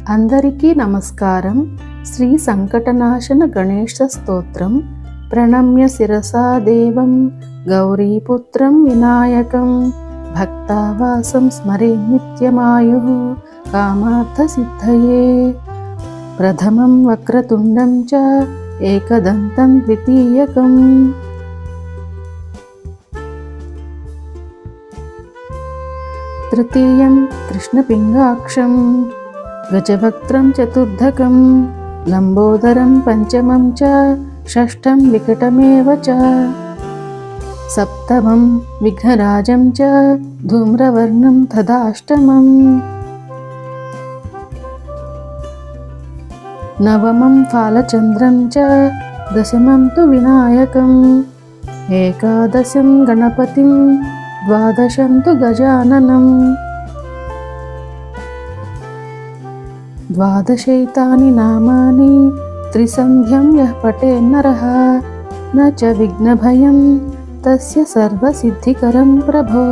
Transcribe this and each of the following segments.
అందరికీ నమస్కారం. శ్రీ సంకటనాశన గణేశ స్తోత్రం. ప్రణమ్య శిరసా దేవం గౌరీపుత్రం వినాయకం భక్తావాసం స్మరే నిత్యమాయు కామార్థ సిద్ధయే. ప్రథమం వక్రతుండం చ ఏకదంతం ద్వితీయకం. తృతీయం కృష్ణపింగాక్షం గజవక్త్రం చతుర్థకం లంబోదరం పంచమం చ షష్ఠం వికటమేవ చ. సప్తమం విఘ్నరాజం చ ధూమ్రవర్ణం తదాష్టమం. నవమం ఫాలచంద్రం చ దశమం తు వినాయకం. ఏకాదశం గణపతిం ద్వాదశం తు గజాననం. ద్వాదశైతాని నామాని త్రిసంధ్యం యః పఠేన్నరః న చ విఘ్నభయం తస్య సర్వసిద్ధికరం ప్రభో.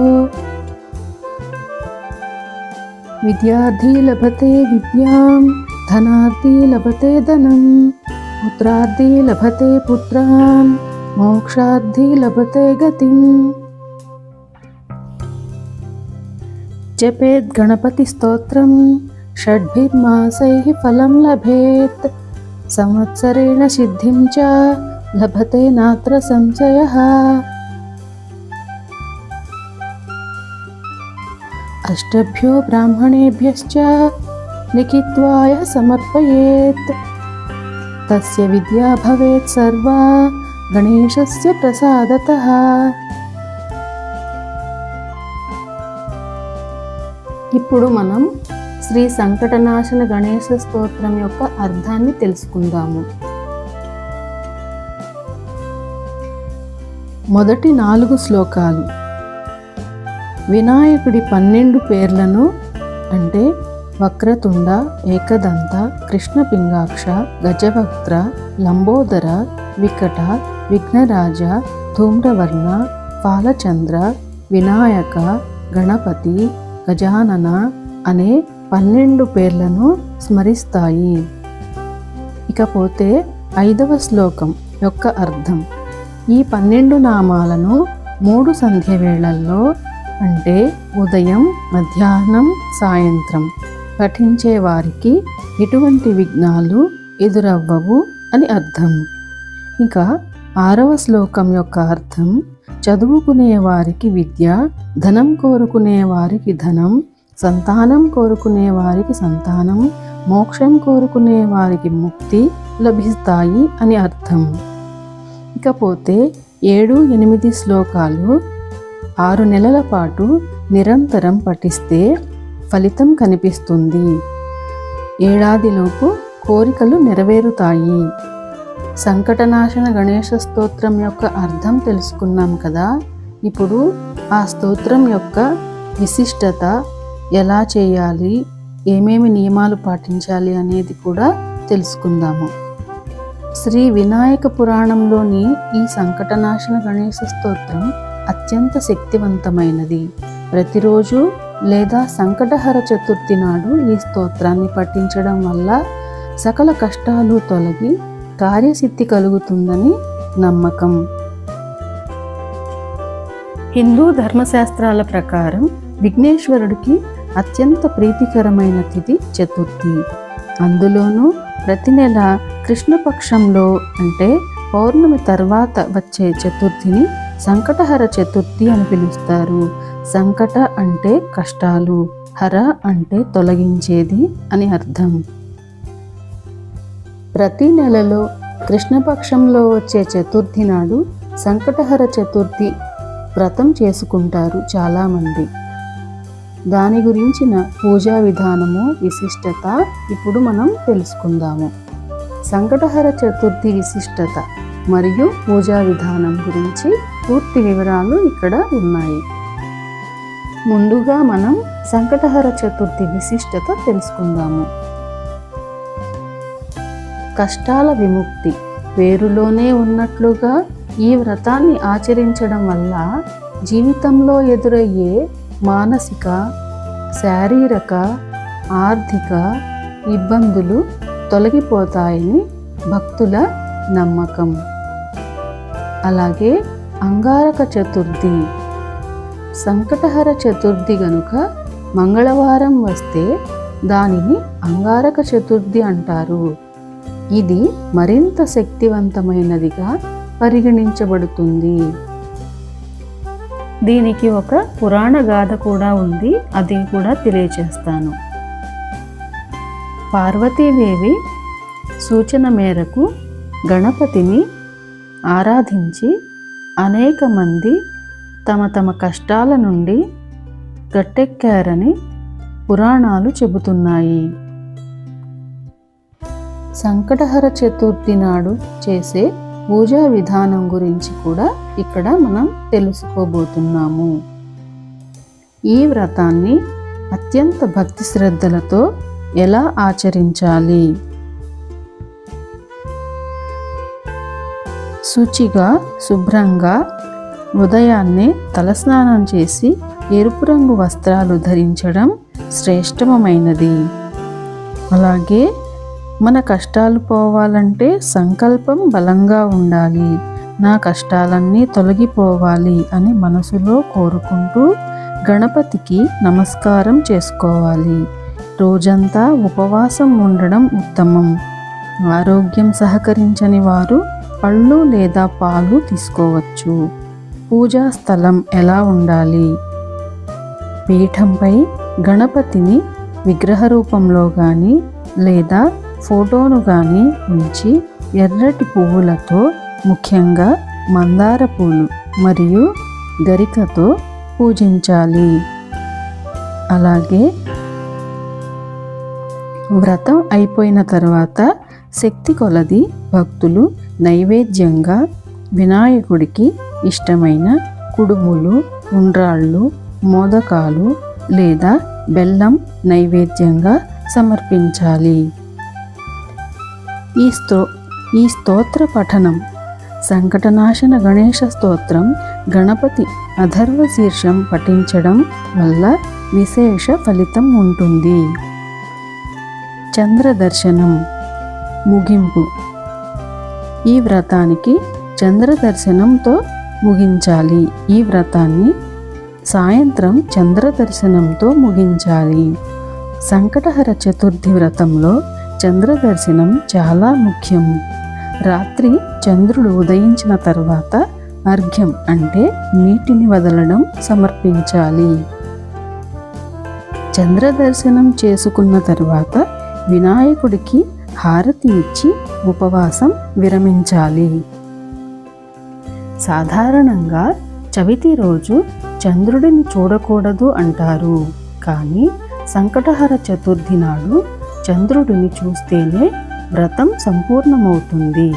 విద్యార్థి లభతే విద్యాం ధనార్థి లభతే ధనం పుత్రార్థి లభతే పుత్రాన్ మోక్షార్థి లభతే గతిం. జపేద్ గణపతి స్తోత్రం షడ్భిర్మాసైః ఫలం లభేత్. సంవత్సరేణ సిద్ధిం చ లభతే నాత్ర సంశయః. అష్టభ్యో బ్రాహ్మణేభ్యశ్చ లిఖిత్వాయ సమర్పయేత్. తస్య విద్యా భవేత్ సర్వా గణేశస్య ప్రసాదతః. ఇప్పుడు మనం శ్రీ సంకటనాశన గణేశ స్తోత్రం యొక్క అర్థాన్ని తెలుసుకుందాము. మొదటి 4 శ్లోకాలు వినాయకుడి 12 పేర్లను అంటే వక్రతుండ, ఏకదంత, కృష్ణపింగాక్ష, గజవక్త్ర, లంబోదర, వికట, విఘ్నరాజ, ధూమ్రవర్ణ, ఫాలచంద్ర, వినాయక, గణపతి, గజానన అనే 12 పేర్లను స్మరిస్తాయి. ఇకపోతే 5వ శ్లోకం యొక్క అర్థం. ఈ 12 నామాలను 3 సంధ్య వేళల్లో అంటే ఉదయం, మధ్యాహ్నం, సాయంత్రం పఠించే వారికి ఎటువంటి విఘ్నాలు ఎదురవ్వవు అని అర్థం. ఇంకా 6వ శ్లోకం యొక్క అర్థం చదువుకునే వారికి విద్య, ధనం కోరుకునే వారికి ధనం, సంతానం కోరుకునే వారికి సంతానం, మోక్షం కోరుకునే వారికి ముక్తి లభిస్తాయి అని అర్థం. ఇకపోతే 7, 8 శ్లోకాలు 6 నెలల పాటు నిరంతరం పఠిస్తే ఫలితం కనిపిస్తుంది. ఏడాదిలోపు కోరికలు నెరవేరుతాయి. సంకటనాశన గణేశ స్తోత్రం యొక్క అర్థం తెలుసుకున్నాం కదా. ఇప్పుడు ఆ స్తోత్రం యొక్క విశిష్టత, ఎలా చేయాలి, ఏమేమి నియమాలు పాటించాలి అనేది కూడా తెలుసుకుందాము. శ్రీ వినాయక పురాణంలోని ఈ సంకటనాశన గణేశ స్తోత్రం అత్యంత శక్తివంతమైనది. ప్రతిరోజు లేదా సంకటహర చతుర్థి నాడు ఈ స్తోత్రాన్ని పఠించడం వల్ల సకల కష్టాలు తొలగి కార్యసిద్ధి కలుగుతుందని నమ్మకం. హిందూ ధర్మశాస్త్రాల ప్రకారం విఘ్నేశ్వరుడికి అత్యంత ప్రీతికరమైన తిథి చతుర్థి. అందులోనూ ప్రతి నెల కృష్ణపక్షంలో అంటే పౌర్ణమి తర్వాత వచ్చే చతుర్థిని సంకటహర చతుర్థి అని పిలుస్తారు. సంకట అంటే కష్టాలు, హర అంటే తొలగించేది అని అర్థం. ప్రతి నెలలో కృష్ణపక్షంలో వచ్చే చతుర్థి నాడు సంకటహర చతుర్థి వ్రతం చేసుకుంటారు చాలామంది. దాని గురించిన పూజా విధానము, విశిష్టత ఇప్పుడు మనం తెలుసుకుందాము. సంకటహర చతుర్థి విశిష్టత మరియు పూజా విధానం గురించి పూర్తి వివరాలు ఇక్కడ ఉన్నాయి. ముందుగా మనం సంకటహర చతుర్థి విశిష్టత తెలుసుకుందాము. కష్టాల విముక్తి పేరులోనే ఉన్నట్లుగా ఈ వ్రతాన్ని ఆచరించడం వల్ల జీవితంలో ఎదురయ్యే మానసిక, శారీరక, ఆర్థిక, ఇబ్బందులు తొలగిపోతాయని భక్తుల నమ్మకం. అలాగే అంగారక చతుర్థి, సంకటహర చతుర్థి గనుక మంగళవారం వస్తే దానిని అంగారక చతుర్థి అంటారు. ఇది మరింత శక్తివంతమైనదిగా పరిగణించబడుతుంది. దీనికి ఒక పురాణ గాథ కూడా ఉంది, అది కూడా తెలియచేస్తాను. పార్వతీదేవి సూచన మేరకు గణపతిని ఆరాధించి అనేక మంది తమ తమ కష్టాల నుండి గట్టెక్కారని పురాణాలు చెబుతున్నాయి. సంకటహర చతుర్థి నాడు చేసే పూజా విధానం గురించి కూడా ఇక్కడ మనం తెలుసుకోబోతున్నాము. ఈ వ్రతాన్ని అత్యంత భక్తి శ్రద్ధలతో ఎలా ఆచరించాలి? శుచిగా శుభ్రంగా ఉదయాన్నే తలస్నానం చేసి ఎరుపు రంగు వస్త్రాలు ధరించడం శ్రేష్టమైనది. అలాగే మన కష్టాలు పోవాలంటే సంకల్పం బలంగా ఉండాలి. నా కష్టాలన్నీ తొలగిపోవాలి అని మనసులో కోరుకుంటూ గణపతికి నమస్కారం చేసుకోవాలి. రోజంతా ఉపవాసం ఉండడం ఉత్తమం. ఆరోగ్యం సహకరించని వారు పళ్ళు లేదా పాలు తీసుకోవచ్చు. పూజా స్థలం ఎలా ఉండాలి? పీఠంపై గణపతిని విగ్రహ రూపంలో కానీ లేదా ఫోటోను కానీ ఉంచి ఎర్రటి పువ్వులతో, ముఖ్యంగా మందార పూలు మరియు గరికతో పూజించాలి. అలాగే వ్రతం అయిపోయిన తర్వాత శక్తి కొలది భక్తులు నైవేద్యంగా వినాయకుడికి ఇష్టమైన కుడుములు, ఉండ్రాళ్ళు, మోదకాలు లేదా బెల్లం నైవేద్యంగా సమర్పించాలి. ఈ స్తోత్ర పఠనం సంకటనాశన గణేశ స్తోత్రం, గణపతి అథర్వ శీర్షం పఠించడం వల్ల విశేష ఫలితం ఉంటుంది. చంద్ర దర్శనం ముగింపు. ఈ వ్రతానికి చంద్ర దర్శనంతో ముగించాలి. ఈ వ్రతాన్ని సాయంత్రం చంద్ర దర్శనంతో ముగించాలి. సంకటహర చతుర్థి వ్రతంలో చంద్ర దర్శనం చాలా ముఖ్యం. రాత్రి చంద్రుడు ఉదయించిన తర్వాత అర్ఘ్యం అంటే నీటిని వదలడం సమర్పించాలి. చంద్ర దర్శనం చేసుకున్న తర్వాత వినాయకుడికి హారతి ఇచ్చి ఉపవాసం విరమించాలి. సాధారణంగా చవితి రోజు చంద్రుడిని చూడకూడదు అంటారు. కానీ సంకటహర చతుర్థి నాడు చంద్రుడిని చూస్తేనే వ్రతం సంపూర్ణమవుతుంది.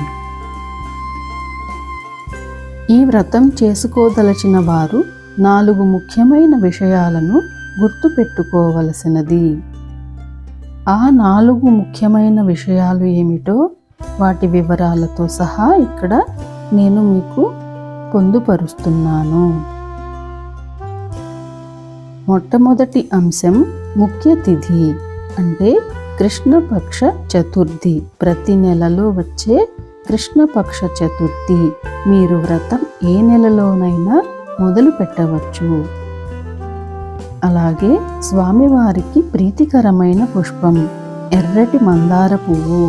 ఈ వ్రతం చేసుకోదలచిన వారు 4 ముఖ్యమైన విషయాలను గుర్తుపెట్టుకోవలసినది. ఆ 4 ముఖ్యమైన విషయాలు ఏమిటో వాటి వివరాలతో సహా ఇక్కడ నేను మీకు పొందుపరుస్తున్నాను. మొట్టమొదటి అంశం ముఖ్య తిథి అంటే కృష్ణపక్ష చతుర్థి. ప్రతి నెలలో వచ్చే కృష్ణపక్ష చతుర్థి. మీరు వ్రతం ఏ నెలలోనైనా మొదలు పెట్టవచ్చు. అలాగే స్వామివారికి ప్రీతికరమైన పుష్పం ఎర్రటి మందార పువ్వు,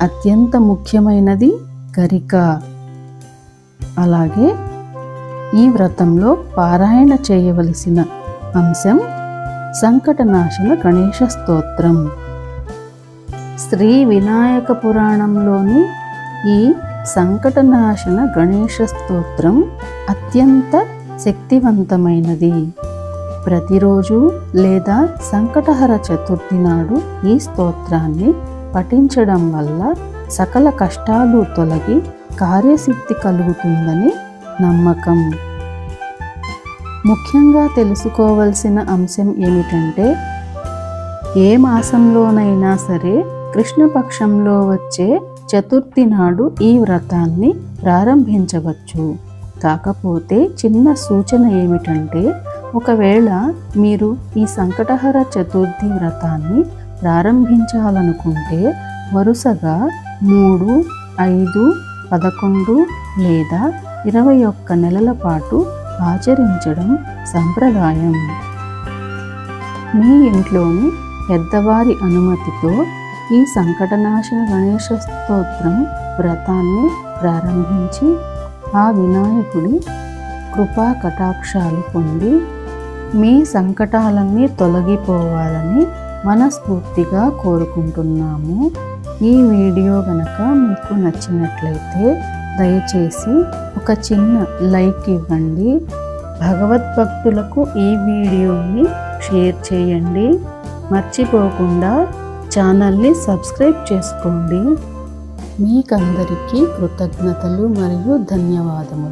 అత్యంత ముఖ్యమైనది గరిక. అలాగే ఈ వ్రతంలో పారాయణ చేయవలసిన అంశం సంకటనాశన గణేశ స్తోత్రం. శ్రీ వినాయక పురాణంలోని ఈ సంకటనాశన గణేశ స్తోత్రం అత్యంత శక్తివంతమైనది. ప్రతిరోజు లేదా సంకటహర చతుర్థి నాడు ఈ స్తోత్రాన్ని పఠించడం వల్ల సకల కష్టాలు తొలగి కార్యసిద్ధి కలుగుతుందని నమ్మకం. ముఖ్యంగా తెలుసుకోవలసిన అంశం ఏమిటంటే ఏ మాసంలోనైనా సరే కృష్ణపక్షంలో వచ్చే చతుర్థి నాడు ఈ వ్రతాన్ని ప్రారంభించవచ్చు. కాకపోతే చిన్న సూచన ఏమిటంటే ఒకవేళ మీరు ఈ సంకటహర చతుర్థి వ్రతాన్ని ప్రారంభించాలనుకుంటే వరుసగా 3, 5, 11 లేదా 21 నెలల పాటు ఆచరించడం సంప్రదాయం. మీ ఇంట్లోని పెద్దవారి అనుమతితో ఈ సంకటనాశన గణేశ స్తోత్రం వ్రతాన్ని ప్రారంభించి ఆ వినాయకుడి కృపా కటాక్షాలు పొంది మీ సంకటాలన్నీ తొలగిపోవాలని మనస్ఫూర్తిగా కోరుకుంటున్నాము. ఈ వీడియో గనక మీకు నచ్చినట్లయితే దయచేసి ఒక చిన్న లైక్ ఇవ్వండి. భగవద్భక్తులకు ఈ వీడియోని షేర్ చేయండి. మర్చిపోకుండా ఛానల్ని సబ్స్క్రైబ్ చేసుకోండి. మీకందరికీ కృతజ్ఞతలు మరియు ధన్యవాదములు.